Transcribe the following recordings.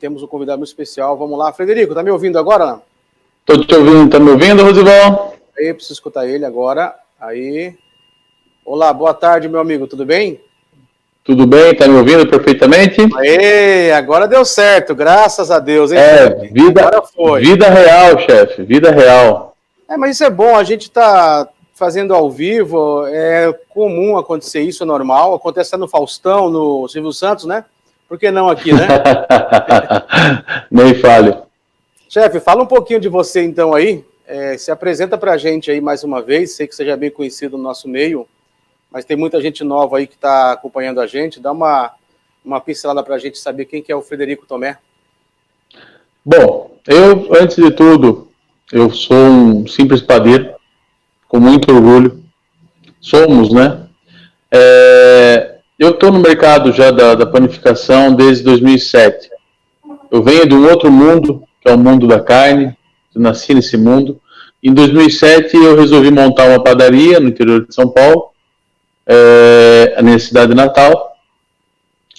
temos um convidado muito especial. Vamos lá, Frederico, tá me ouvindo agora? Tô te ouvindo, tá me ouvindo, Rosival? Aí, preciso escutar ele agora. Aí. Olá, boa tarde, meu amigo, tudo bem? Tudo bem, tá me ouvindo perfeitamente? Aê, agora deu certo, graças a Deus, hein? Vida real, chefe, vida real. Mas isso é bom, a gente tá fazendo ao vivo, é comum acontecer isso, é normal, acontece no Faustão, no Silvio Santos, né? Por que não aqui, né? Nem fale. Chefe, fala um pouquinho de você então aí, se apresenta pra gente aí mais uma vez, sei que você já é bem conhecido no nosso meio, mas tem muita gente nova aí que está acompanhando a gente, dá uma pincelada pra gente saber quem que é o Frederico Tomé. Bom, eu, antes de tudo, eu sou um simples padeiro, com muito orgulho. Somos, né? Eu estou no mercado já da panificação desde 2007. Eu venho de um outro mundo, que é o mundo da carne. Eu nasci nesse mundo. Em 2007, eu resolvi montar uma padaria no interior de São Paulo, na minha cidade natal,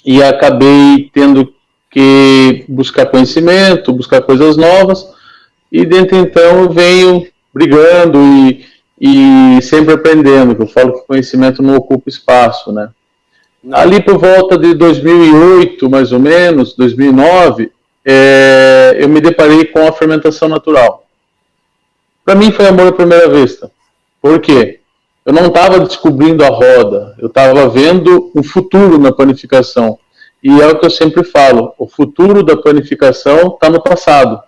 e acabei tendo que buscar conhecimento, buscar coisas novas, e desde então eu venho brigando e sempre aprendendo, que eu falo que conhecimento não ocupa espaço, né? Não. Ali por volta de 2008, mais ou menos, 2009, eu me deparei com a fermentação natural. Para mim foi amor à primeira vista. Por quê? Eu não estava descobrindo a roda, eu estava vendo um futuro na panificação. E é o que eu sempre falo, o futuro da panificação está no passado.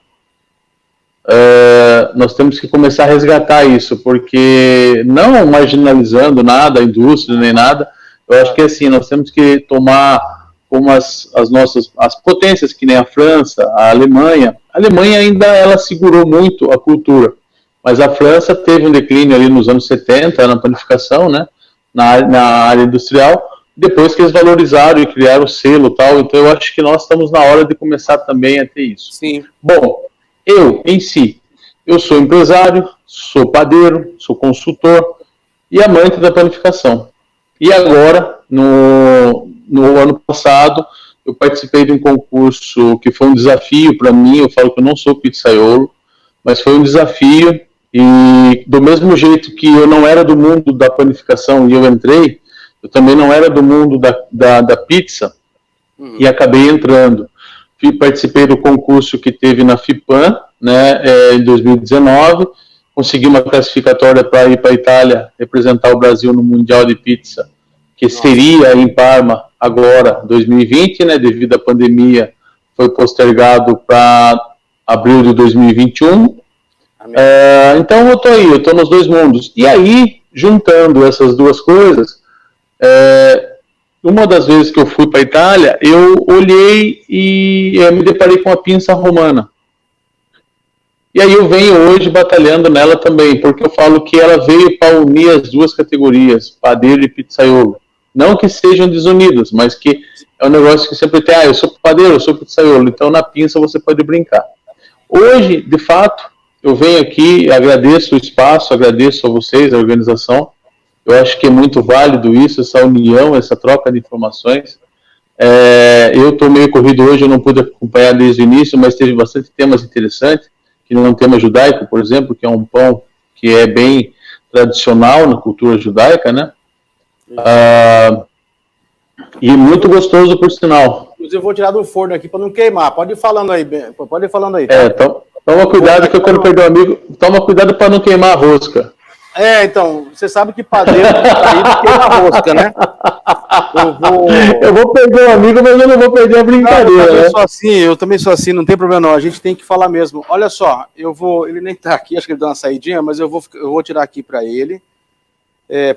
Nós temos que começar a resgatar isso, porque não marginalizando nada, a indústria nem nada, eu acho que assim, nós temos que tomar como as potências, que nem a França, a Alemanha ainda ela segurou muito a cultura, mas a França teve um declínio ali nos anos 70 na panificação, né, na área industrial, depois que eles valorizaram e criaram o selo e tal, então eu acho que nós estamos na hora de começar também a ter isso. Sim. Bom, eu, em si, eu sou empresário, sou padeiro, sou consultor e amante da panificação. E agora, no ano passado, eu participei de um concurso que foi um desafio para mim, eu falo que eu não sou pizzaiolo, mas foi um desafio, e do mesmo jeito que eu não era do mundo da panificação e eu entrei, eu também não era do mundo da pizza, e acabei entrando. Participei do concurso que teve na FIPAM, né, em 2019, consegui uma classificatória para ir para a Itália representar o Brasil no Mundial de Pizza, que seria em Parma agora, 2020, né, devido à pandemia, foi postergado para abril de 2021. Então eu estou aí, eu estou nos dois mundos. E aí, juntando essas duas coisas, uma das vezes que eu fui para a Itália, eu olhei e me deparei com a pinça romana. E aí eu venho hoje batalhando nela também, porque eu falo que ela veio para unir as duas categorias, padeiro e pizzaiolo. Não que sejam desunidas, mas que é um negócio que sempre tem, eu sou padeiro, eu sou pizzaiolo, então na pinça você pode brincar. Hoje, de fato, eu venho aqui, agradeço o espaço, agradeço a vocês, a organização. Eu acho que é muito válido isso, essa união, essa troca de informações. Eu estou meio corrido hoje, eu não pude acompanhar desde o início, mas teve bastante temas interessantes, que não é um tema judaico, por exemplo, que é um pão que é bem tradicional na cultura judaica, né? E muito gostoso, por sinal. Inclusive, eu vou tirar do forno aqui para não queimar. Pode ir falando aí, pode ir falando aí. Tá? Então, toma cuidado que eu quero perder o amigo. Toma cuidado para não queimar a rosca. Então, você sabe que padeiro aí queima a rosca, né? Eu vou perder o amigo, mas eu não vou perder a brincadeira. Eu também sou assim, não tem problema não, a gente tem que falar mesmo. Olha só, ele nem tá aqui, acho que ele deu uma saidinha, mas eu vou tirar aqui para ele.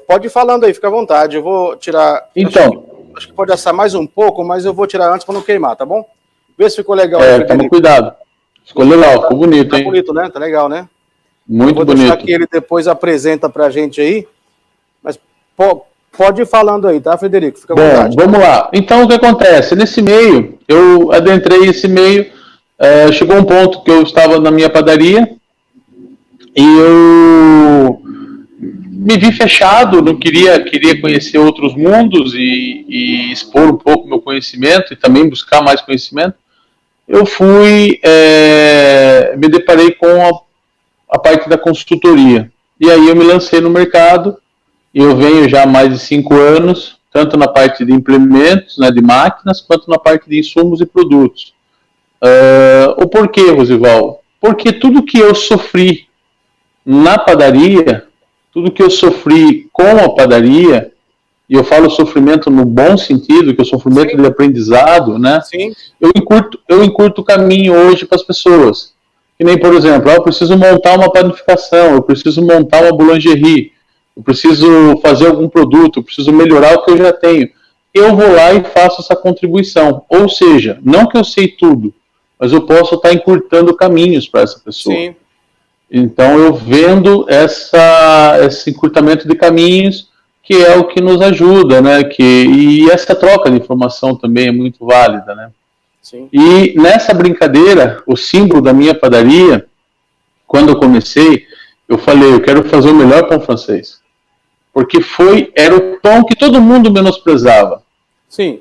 Pode ir falando aí, fica à vontade, eu vou tirar... Então... Acho que pode assar mais um pouco, mas eu vou tirar antes para não queimar, tá bom? Vê se ficou legal. Toma cuidado. Ficou legal, ficou bonito, hein? Tá bonito, né? Tá legal, né? Muito bonito. Vou deixar que ele depois apresenta pra gente aí, mas pode ir falando aí, tá, Frederico? Fica à vontade. Vamos lá. Então, o que acontece? Nesse meio, eu adentrei esse meio, chegou um ponto que eu estava na minha padaria e eu me vi fechado, não queria conhecer outros mundos e expor um pouco meu conhecimento e também buscar mais conhecimento. eu me deparei com a parte da consultoria. E aí eu me lancei no mercado, e eu venho já há mais de 5 anos, tanto na parte de implementos, né, de máquinas, quanto na parte de insumos e produtos. O porquê, Rosival? Porque tudo que eu sofri na padaria, tudo que eu sofri com a padaria, e eu falo sofrimento no bom sentido, que é o sofrimento de aprendizado, né? Sim. Eu encurto o caminho hoje para as pessoas. Que nem, por exemplo, eu preciso montar uma panificação, eu preciso montar uma boulangerie, eu preciso fazer algum produto, eu preciso melhorar o que eu já tenho. Eu vou lá e faço essa contribuição. Ou seja, não que eu sei tudo, mas eu posso estar encurtando caminhos para essa pessoa. Sim. Então eu vendo esse encurtamento de caminhos, que é o que nos ajuda, né? E essa troca de informação também é muito válida, né? Sim. E nessa brincadeira, o símbolo da minha padaria, quando eu comecei, eu falei, eu quero fazer o melhor pão francês. Porque era o pão que todo mundo menosprezava. Sim.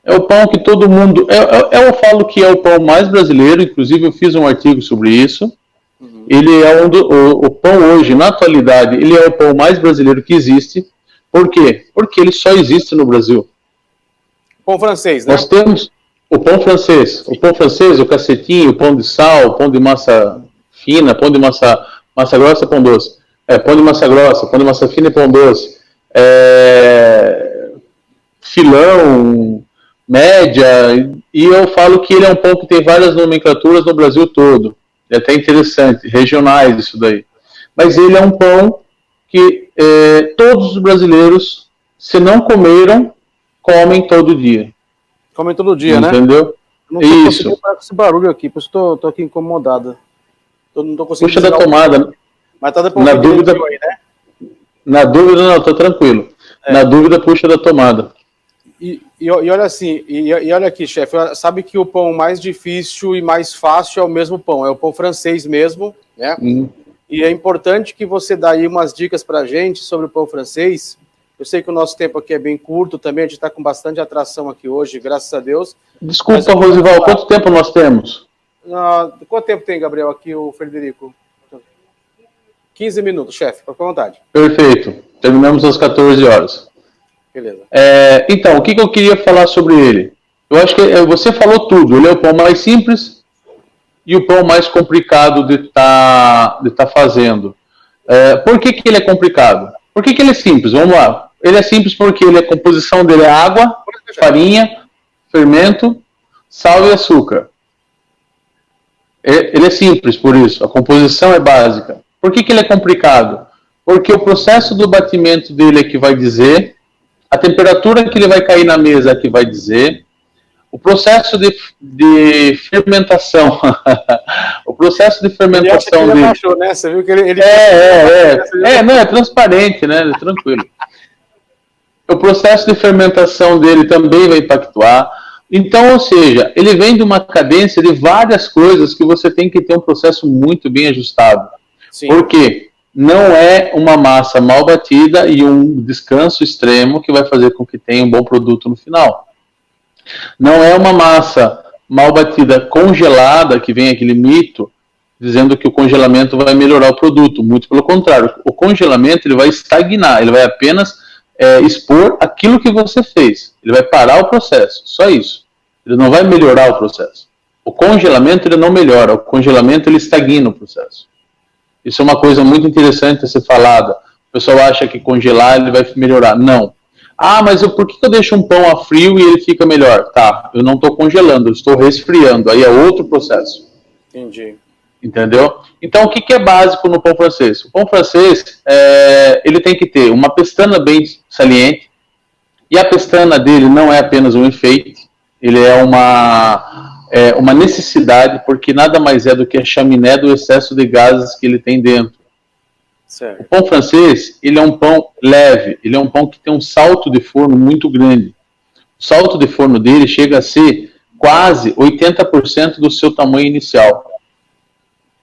É o pão que todo mundo... Eu falo que é o pão mais brasileiro, inclusive eu fiz um artigo sobre isso. Uhum. Ele é o pão hoje, na atualidade, ele é o pão mais brasileiro que existe. Por quê? Porque ele só existe no Brasil. Pão francês, né? Nós temos o pão francês. O pão francês, o cacetinho, o pão de sal, o pão de massa fina, pão de massa grossa, pão doce. Pão de massa grossa, pão de massa fina e pão doce. Filão, média. E eu falo que ele é um pão que tem várias nomenclaturas no Brasil todo. É até interessante, regionais isso daí. Mas ele é um pão que todos os brasileiros, se não comeram, comem todo dia. Comem todo dia, né? Entendeu? Não tô conseguindo parar com esse barulho aqui, por isso tô aqui incomodado. Não tô conseguindo. Puxa da tomada. Mas tá depois na dúvida, aí, né? Na dúvida, não, tô tranquilo. Na dúvida, puxa da tomada. E olha assim, e olha aqui, chefe, sabe que o pão mais difícil e mais fácil é o mesmo pão, é o pão francês mesmo, né? E é importante que você dê aí umas dicas pra gente sobre o pão francês. Eu sei que o nosso tempo aqui é bem curto também, a gente está com bastante atração aqui hoje, graças a Deus. Desculpa, Rosival, quanto tempo nós temos? Quanto tempo tem, Gabriel, aqui o Frederico? 15 minutos, chefe, fica à vontade. Perfeito, terminamos às 14 horas. Beleza. Então, o que eu queria falar sobre ele? Eu acho que você falou tudo, ele é o pão mais simples e o pão mais complicado de tá fazendo. Por que ele é complicado? Por que ele é simples? Vamos lá. Ele é simples porque a composição dele é água, farinha, fermento, sal e açúcar. Ele é simples por isso, a composição é básica. Por que ele é complicado? Porque o processo do batimento dele é que vai dizer, a temperatura que ele vai cair na mesa é que vai dizer, o processo de fermentação, o processo de fermentação dele... Baixou, né? Você viu que ele... não, é transparente, né? É tranquilo. O processo de fermentação dele também vai impactar. Então, ou seja, ele vem de uma cadência de várias coisas que você tem que ter um processo muito bem ajustado. Sim. Por quê? Não é uma massa mal batida e um descanso extremo que vai fazer com que tenha um bom produto no final. Não é uma massa mal batida congelada, que vem aquele mito, dizendo que o congelamento vai melhorar o produto. Muito pelo contrário. O congelamento ele vai estagnar, ele vai apenas expor aquilo que você fez. Ele vai parar o processo, só isso. Ele não vai melhorar o processo. O congelamento ele não melhora, o congelamento ele estagna o processo. Isso é uma coisa muito interessante a ser falada. O pessoal acha que congelar ele vai melhorar. Não. Mas por que eu deixo um pão a frio e ele fica melhor? Tá, eu não estou congelando, eu estou resfriando. Aí é outro processo. Entendi. Entendeu? Então, o que é básico no pão francês? O pão francês, ele tem que ter uma pestana bem saliente, e a pestana dele não é apenas um enfeite, ele é uma necessidade, porque nada mais é do que a chaminé do excesso de gases que ele tem dentro. Certo. O pão francês, ele é um pão leve, ele é um pão que tem um salto de forno muito grande. O salto de forno dele chega a ser quase 80% do seu tamanho inicial.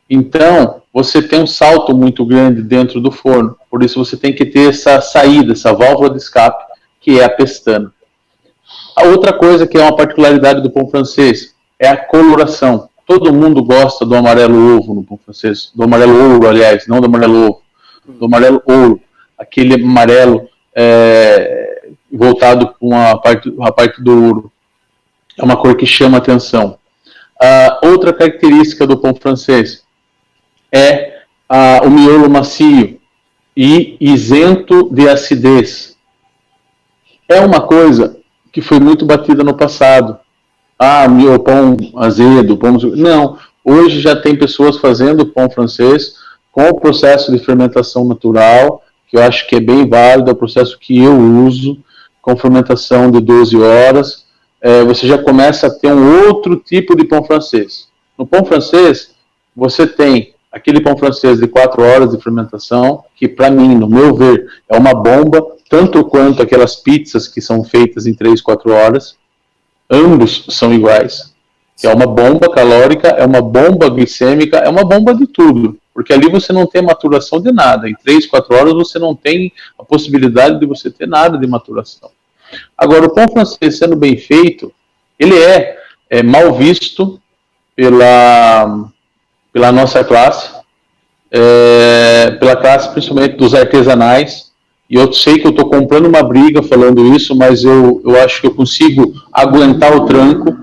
Então, você tem um salto muito grande dentro do forno, por isso você tem que ter essa saída, essa válvula de escape, que é a pestana. A outra coisa que é uma particularidade do pão francês, é a coloração. Todo mundo gosta do amarelo ovo no pão francês, do amarelo ouro, aliás, não do amarelo ovo, do amarelo ouro, aquele amarelo voltado para a parte do ouro. É uma cor que chama atenção. Outra característica do pão francês é o miolo macio e isento de acidez. É uma coisa que foi muito batida no passado. Meu pão azedo, pão... Não, hoje já tem pessoas fazendo pão francês com o processo de fermentação natural, que eu acho que é bem válido, é o processo que eu uso, com fermentação de 12 horas. Você já começa a ter um outro tipo de pão francês. No pão francês, você tem aquele pão francês de 4 horas de fermentação, que para mim, no meu ver, é uma bomba, tanto quanto aquelas pizzas que são feitas em 3, 4 horas. Ambos são iguais. É uma bomba calórica, é uma bomba glicêmica, é uma bomba de tudo. Porque ali você não tem maturação de nada. Em 3, 4 horas você não tem a possibilidade de você ter nada de maturação. Agora, o pão francês sendo bem feito, ele é mal visto pela nossa classe, pela classe principalmente dos artesanais. E eu sei que eu estou comprando uma briga falando isso, mas eu acho que eu consigo aguentar o tranco.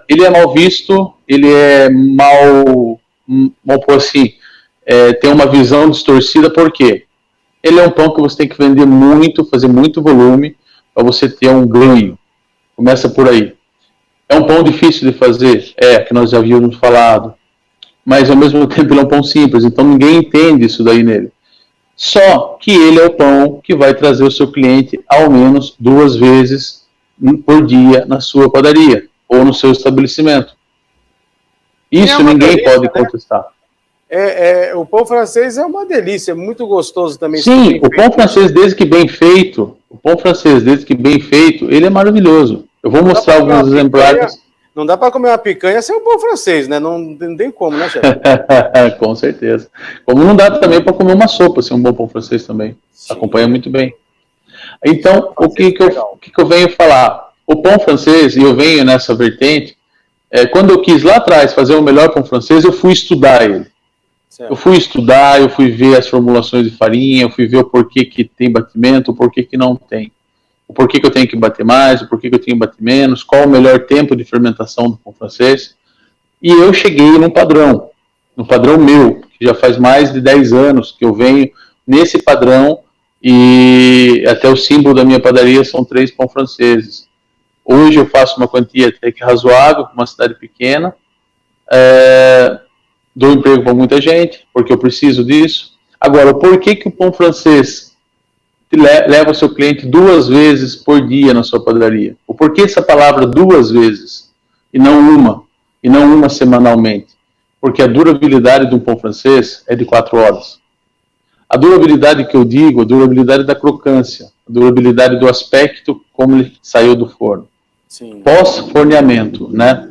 Ele é mal visto, ele é mal, vamos pôr assim, tem uma visão distorcida, por quê? Ele é um pão que você tem que vender muito, fazer muito volume, para você ter um ganho. Começa por aí. É um pão difícil de fazer? Que nós já havíamos falado. Mas ao mesmo tempo ele é um pão simples, então ninguém entende isso daí nele. Só que ele é o pão que vai trazer o seu cliente ao menos 2 vezes por dia na sua padaria ou no seu estabelecimento. Isso ninguém pode contestar. O pão francês é uma delícia, é muito gostoso também. Sim, o pão francês, desde que bem feito, ele é maravilhoso. Eu vou mostrar alguns exemplares. Não dá para comer uma picanha sem um pão francês, né? Não tem como, né, chefe? Com certeza. Como não dá também para comer uma sopa sem um bom pão francês também. Sim. Acompanha muito bem. Então, o que eu venho falar? O pão francês, e eu venho nessa vertente, quando eu quis lá atrás fazer o melhor pão francês, eu fui estudar ele. Certo. Eu fui ver as formulações de farinha, eu fui ver o porquê que tem batimento, o porquê que não tem. O porquê que eu tenho que bater mais, o porquê que eu tenho que bater menos, qual o melhor tempo de fermentação do pão francês. E eu cheguei no padrão meu, que já faz mais de 10 anos que eu venho nesse padrão, e até o símbolo da minha padaria são 3 pão franceses. Hoje eu faço uma quantia até que razoável, uma cidade pequena, dou emprego para muita gente, porque eu preciso disso. Agora, o porquê que o pão francês leva o seu cliente 2 vezes por dia na sua padaria? O porquê essa palavra 2 vezes e não uma semanalmente? Porque a durabilidade de um pão francês é de 4 horas. A durabilidade que eu digo, a durabilidade da crocância, a durabilidade do aspecto como ele saiu do forno. Pós-forneamento, né?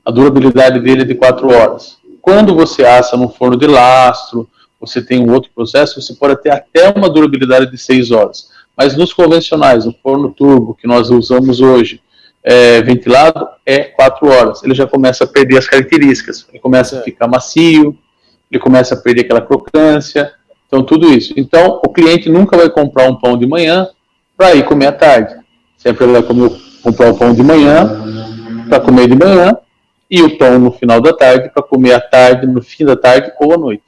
A durabilidade dele é de 4 horas. Quando você assa num forno de lastro, você tem um outro processo, você pode ter até uma durabilidade de 6 horas. Mas nos convencionais, no forno turbo que nós usamos hoje, ventilado, é 4 horas. Ele já começa a perder as características. Ele começa a ficar macio, ele começa a perder aquela crocância. Então, tudo isso. Então, o cliente nunca vai comprar um pão de manhã para ir comer à tarde. Sempre ele vai comprar o pão de manhã para comer de manhã e o pão no final da tarde para comer à tarde, no fim da tarde ou à noite.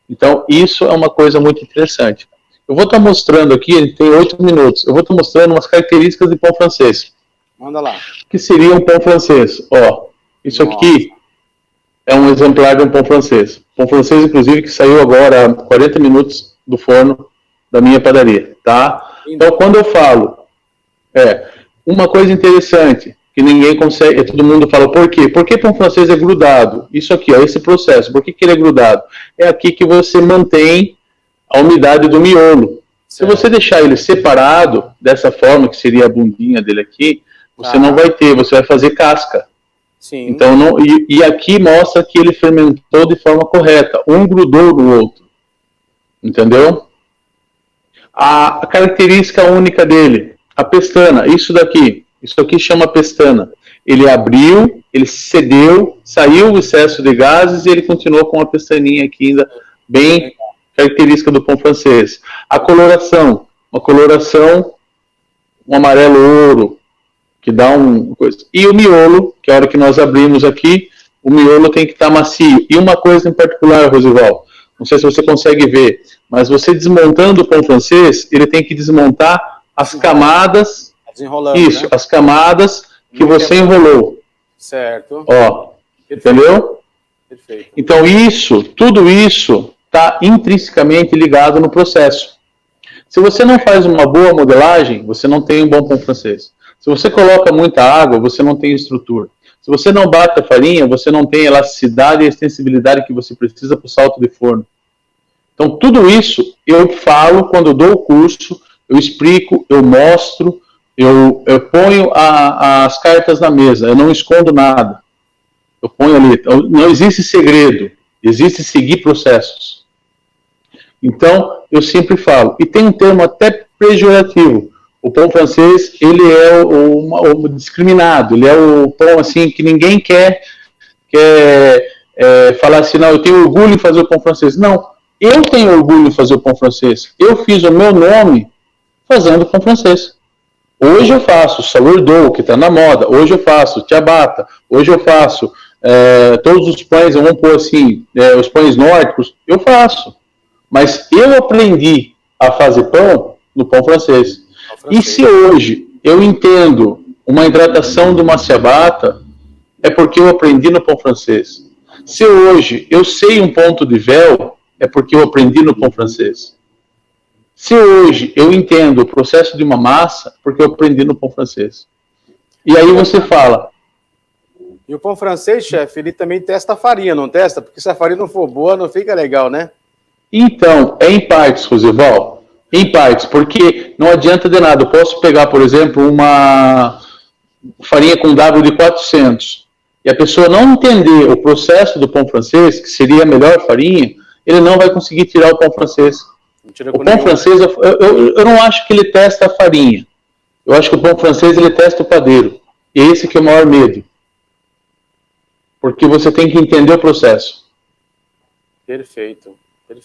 Então, isso é uma coisa muito interessante. Eu vou estar mostrando aqui, ele tem 8 minutos, eu vou estar mostrando umas características de pão francês. Manda lá. O que seria um pão francês? Isso aqui é um exemplar de um pão francês. Pão francês, inclusive, que saiu agora há 40 minutos do forno da minha padaria, tá? Então, quando eu falo, uma coisa interessante, que ninguém consegue, todo mundo fala, por quê? Por que pão francês é grudado? Isso aqui, esse processo, por que ele é grudado? É aqui que você mantém a umidade do miolo. Certo. Se você deixar ele separado, dessa forma, que seria a bundinha dele aqui, você não vai ter, você vai fazer casca. Sim. Então, e aqui mostra que ele fermentou de forma correta, um grudou no outro. Entendeu? A característica única dele, a pestana, isso aqui chama pestana. Ele abriu ele cedeu, saiu o excesso de gases e ele continuou com uma pestaninha aqui ainda bem característica do pão francês. A coloração, um amarelo ouro, que dá uma coisa. E o miolo, que é a hora que nós abrimos aqui, o miolo tem que estar macio. E uma coisa em particular, Rosival, não sei se você consegue ver, mas você desmontando o pão francês, ele tem que desmontar as camadas, isso, né? As camadas que você enrolou. Certo. Ó, entendeu? Perfeito. Então tudo isso está intrinsecamente ligado no processo. Se você não faz uma boa modelagem, você não tem um bom pão francês. Se você coloca muita água, você não tem estrutura. Se você não bate a farinha, você não tem a elasticidade e a extensibilidade que você precisa para o salto de forno. Então, tudo isso eu falo quando eu dou o curso, eu explico, eu mostro, eu ponho as cartas na mesa, eu não escondo nada. Eu ponho ali, não existe segredo, existe seguir processos. Então, eu sempre falo, e tem um termo até pejorativo, o pão francês, ele é o discriminado, ele é o pão assim que ninguém quer falar assim, não, eu tenho orgulho em fazer o pão francês. Não, eu tenho orgulho em fazer o pão francês. Eu fiz o meu nome fazendo pão francês. Hoje eu faço sourdough, que está na moda, hoje eu faço ciabatta, hoje eu faço todos os pães, vamos pôr assim, os pães nórdicos, eu faço. Mas eu aprendi a fazer pão no pão francês. E se hoje eu entendo uma hidratação de uma ciabatta, é porque eu aprendi no pão francês. Se hoje eu sei um ponto de véu, é porque eu aprendi no pão francês. Se hoje eu entendo o processo de uma massa, porque eu aprendi no pão francês. E aí você fala... E o pão francês, chefe, ele também testa a farinha, não testa? Porque se a farinha não for boa, não fica legal, né? Então, é em partes, Rosival. Em partes, porque não adianta de nada. Eu posso pegar, por exemplo, uma farinha com W de 400 e a pessoa não entender o processo do pão francês, que seria a melhor farinha, ele não vai conseguir tirar o pão francês. O pão francês, eu não acho que ele testa a farinha. Eu acho que o pão francês, ele testa o padeiro. E é esse que é o maior medo. Porque você tem que entender o processo. Perfeito.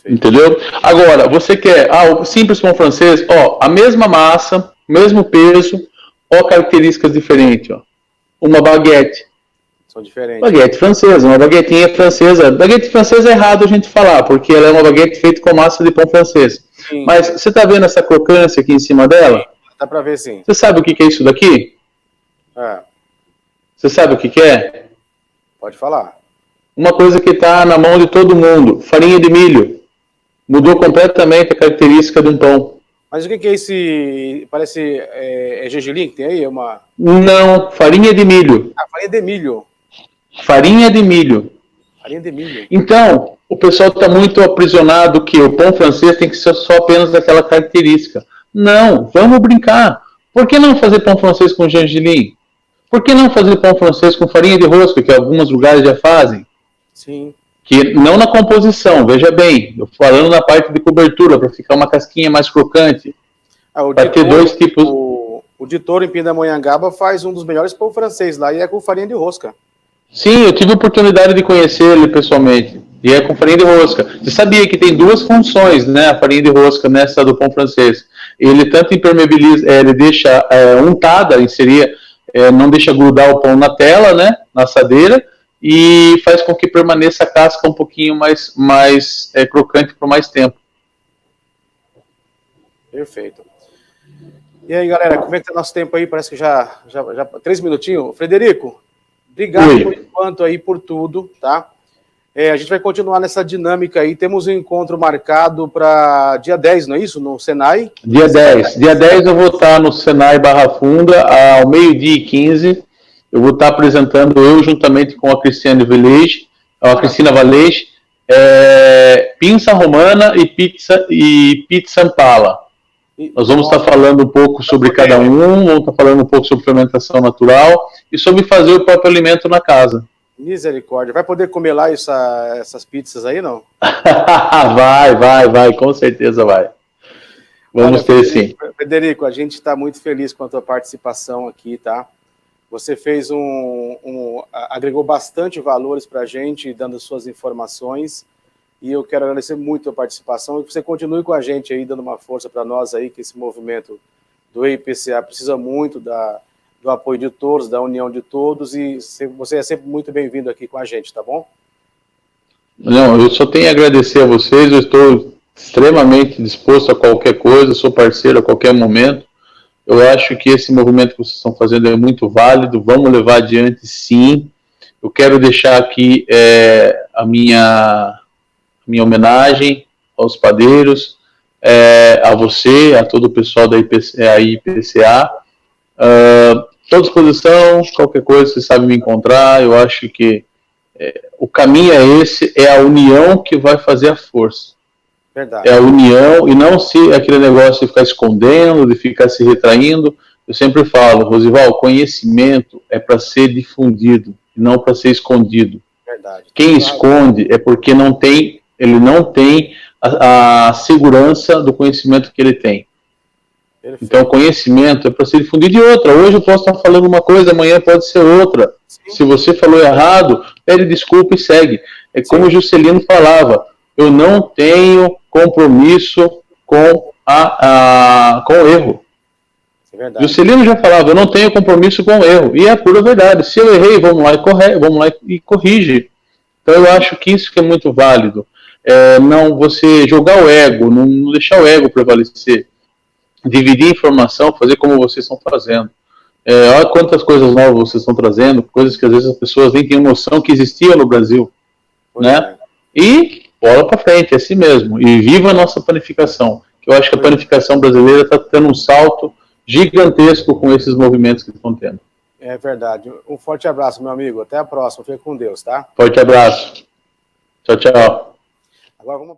Entendeu? Agora, você quer o simples pão francês, a mesma massa, mesmo peso, características diferentes, Uma baguete. São diferentes. Baguete francesa, uma baguetinha francesa. Baguete francesa é errado a gente falar, porque ela é uma baguete feita com massa de pão francês. Sim. Mas você está vendo essa crocância aqui em cima dela? Dá para ver, sim. Você sabe o que é isso daqui? Você sabe o que é? Pode falar. Uma coisa que está na mão de todo mundo, farinha de milho. Mudou completamente a característica de um pão. Mas o que é esse, parece, gergelim que tem aí? Não, farinha de milho. Farinha de milho. Farinha de milho. Farinha de milho. Então, o pessoal está muito aprisionado que o pão francês tem que ser só apenas daquela característica. Não, vamos brincar. Por que não fazer pão francês com gergelim? Por que não fazer pão francês com farinha de rosca, que alguns lugares já fazem? Sim. Que não na composição, veja bem, eu falando na parte de cobertura, para ficar uma casquinha mais crocante. Para ter dois tipos. O Ditor em Pindamonhangaba faz um dos melhores pão francês lá e é com farinha de rosca. Sim, eu tive a oportunidade de conhecer ele pessoalmente. E é com farinha de rosca. Você sabia que tem duas funções, né? A farinha de rosca nessa do pão francês. Ele tanto impermeabiliza, ele deixa untada, não deixa grudar o pão na tela, né? Na assadeira. E faz com que permaneça a casca um pouquinho mais crocante por mais tempo. Perfeito. E aí, galera, como é que tá nosso tempo aí? Parece que já 3 minutinhos. Frederico, obrigado por enquanto aí por tudo, tá? A gente vai continuar nessa dinâmica aí. Temos um encontro marcado para dia 10, não é isso? No Senai? Dia 10. Dia 10 eu vou estar no Senai Barra Funda, ao 12h15. Eu vou estar apresentando juntamente com a Cristina Valeix, pinça romana e pizza ampala. Nós vamos estar falando um pouco sobre cada vamos estar falando um pouco sobre fermentação natural e sobre fazer o próprio alimento na casa. Misericórdia. Vai poder comer lá essas pizzas aí, não? vai, com certeza vai. Vamos ter sim. Frederico, a gente está muito feliz com a tua participação aqui, tá? Você fez agregou bastante valores para a gente, dando suas informações, e eu quero agradecer muito a participação, e que você continue com a gente aí, dando uma força para nós aí, que esse movimento do EIPCA precisa muito do apoio de todos, da união de todos, e você é sempre muito bem-vindo aqui com a gente, tá bom? Não, eu só tenho a agradecer a vocês, eu estou extremamente disposto a qualquer coisa, sou parceiro a qualquer momento. Eu acho que esse movimento que vocês estão fazendo é muito válido, vamos levar adiante sim. Eu quero deixar aqui a minha homenagem aos padeiros, a você, a todo o pessoal da IPCA. Estou à disposição, qualquer coisa vocês sabem me encontrar. Eu acho que o caminho é esse, é a união que vai fazer a força. Verdade. É a união, e não se aquele negócio de ficar escondendo, de ficar se retraindo. Eu sempre falo, Rosival, conhecimento é para ser difundido, não para ser escondido. Verdade. Quem esconde é porque ele não tem a segurança do conhecimento que ele tem. Perfeito. Então, conhecimento é para ser difundido. E outra, hoje eu posso estar falando uma coisa, amanhã pode ser outra. Sim. Se você falou errado, pede desculpa e segue. É como o Juscelino falava, eu não tenho compromisso com o erro. É verdade. Juscelino já falava, eu não tenho compromisso com o erro. E é a pura verdade. Se eu errei, vamos lá e corrige. Então eu acho que isso que é muito válido. Não você jogar o ego, não deixar o ego prevalecer. Dividir informação, fazer como vocês estão fazendo. Olha quantas coisas novas vocês estão trazendo, coisas que às vezes as pessoas nem têm noção que existiam no Brasil. Né? E bola para frente, é assim mesmo. E viva a nossa panificação. Eu acho que a panificação brasileira está tendo um salto gigantesco com esses movimentos que estão tendo. É verdade. Um forte abraço, meu amigo. Até a próxima. Fica com Deus, tá? Forte abraço. Tchau, tchau. Agora vamos